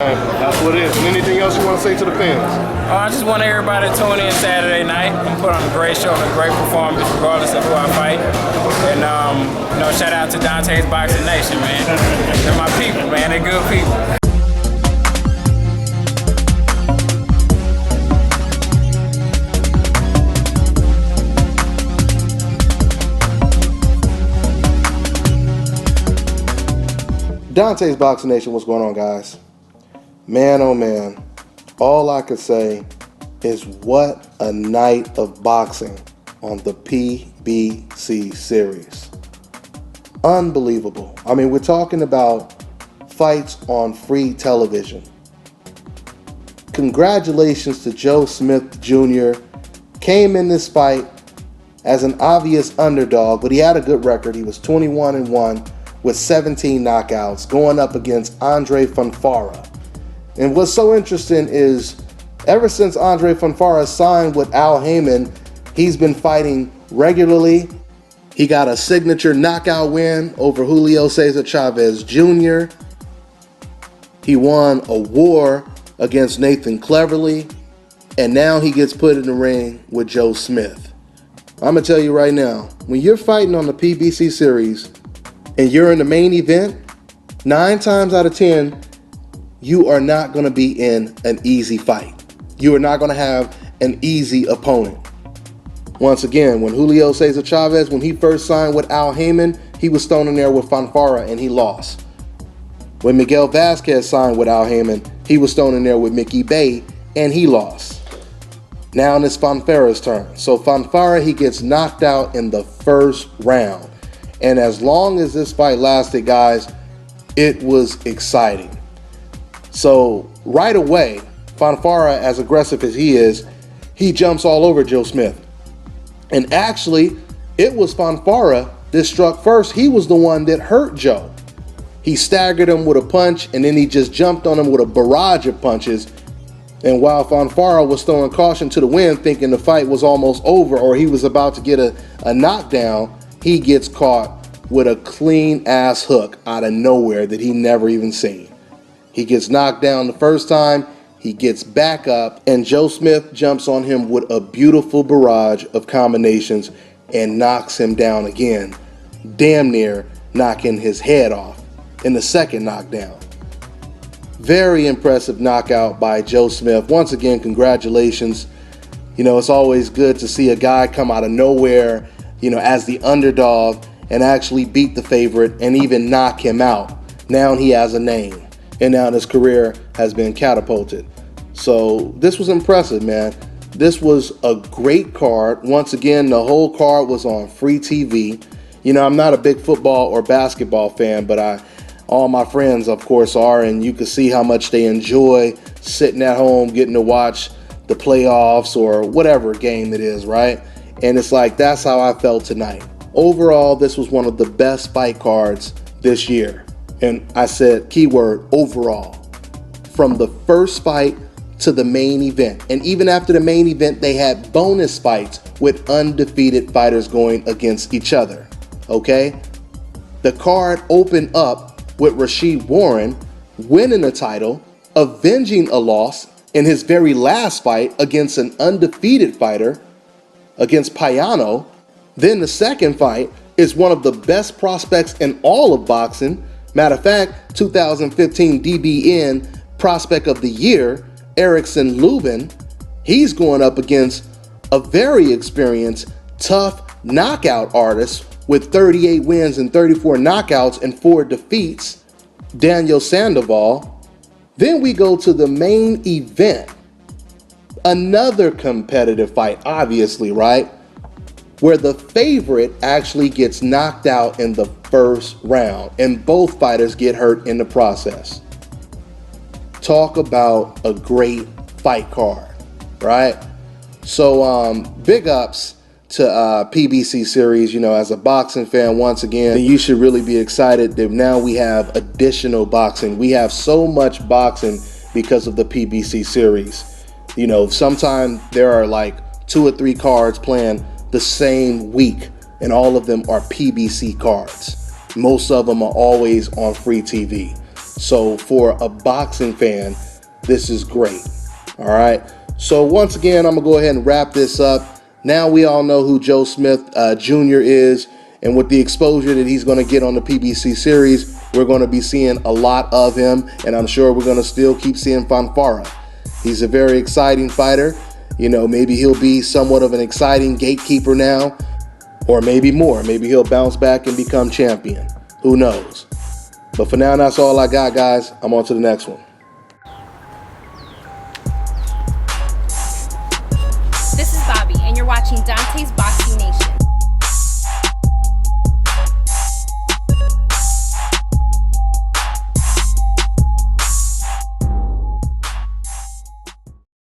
That's what it is. And anything else you want to say to the fans? I just want everybody to tune in Saturday night and put on a great show and a great performance, regardless of who I fight. And shout out to Dante's Boxing Nation, man. They're my people, man. They're good people. Dante's Boxing Nation, what's going on, guys? Man, oh man, all I could say is what a night of boxing on the PBC series. Unbelievable. I mean, we're talking about fights on free television. Congratulations to Joe Smith Jr. Came in this fight as an obvious underdog, but he had a good record. He was 21-1 with 17 knockouts, going up against Andre Fonfara. And what's so interesting is ever since Andre Fonfara signed with Al Haymon, he's been fighting regularly. He got a signature knockout win over Julio Cesar Chavez Jr. He won a war against Nathan Cleverly. And now he gets put in the ring with Joe Smith. I'm going to tell you right now, when you're fighting on the PBC series and you're in the main event, 9 times out of 10, you are not going to be in an easy fight. You are not going to have an easy opponent. Once again, when Julio Cesar Chavez, when he first signed with Al Haymon, he was thrown in there with Fonfara and he lost. When Miguel Vasquez signed with Al Haymon, he was thrown in there with Mickey Bay and he lost. Now it's Fonfara's turn. So Fonfara, he gets knocked out in the first round. And as long as this fight lasted, guys, it was exciting. So right away, Fonfara, as aggressive as he is, he jumps all over Joe Smith. And actually, it was Fonfara that struck first. He was the one that hurt Joe. He staggered him with a punch, and then he just jumped on him with a barrage of punches. And while Fonfara was throwing caution to the wind, thinking the fight was almost over or he was about to get a knockdown, he gets caught with a clean-ass hook out of nowhere that he never even seen. He gets knocked down the first time, he gets back up, and Joe Smith jumps on him with a beautiful barrage of combinations and knocks him down again, damn near knocking his head off in the second knockdown. Very impressive knockout by Joe Smith. Once again, congratulations. You know, it's always good to see a guy come out of nowhere, you know, as the underdog and actually beat the favorite and even knock him out. Now he has a name. And now his career has been catapulted. So this was impressive, man. This was a great card. Once again, the whole card was on free TV. You know, I'm not a big football or basketball fan, but all my friends, of course, are, and you can see how much they enjoy sitting at home, getting to watch the playoffs or whatever game it is, right? And it's like, that's how I felt tonight. Overall, this was one of the best fight cards this year. And I said, keyword, overall. From the first fight to the main event. And even after the main event, they had bonus fights with undefeated fighters going against each other. Okay? The card opened up with Rashid Warren winning a title, avenging a loss in his very last fight against an undefeated fighter, against Payano. Then the second fight is one of the best prospects in all of boxing. Matter of fact, 2015 DBN Prospect of the Year, Erickson Lubin, he's going up against a very experienced, tough knockout artist with 38 wins and 34 knockouts and 4 defeats, Daniel Sandoval. Then we go to the main event. Another competitive fight, obviously, right? Where the favorite actually gets knocked out in the first round and both fighters get hurt in the process. Talk about a great fight card, right? So big ups to PBC series. You know, as a boxing fan, once again, you should really be excited that now we have additional boxing. We have so much boxing because of the PBC series. You know, sometimes there are like 2 or 3 cards playing the same week, and all of them are PBC cards. Most of them are always on free TV. So for a boxing fan, this is great. All right. So once again, I'm going to go ahead and wrap this up. Now we all know who Joe Smith Jr. is. And with the exposure that he's going to get on the PBC series, we're going to be seeing a lot of him. And I'm sure we're going to still keep seeing Fonfara. He's a very exciting fighter. You know, maybe he'll be somewhat of an exciting gatekeeper now. Or maybe more. Maybe he'll bounce back and become champion. Who knows? But for now, that's all I got, guys. I'm on to the next one. This is Bobby, and you're watching Dante's Boxing.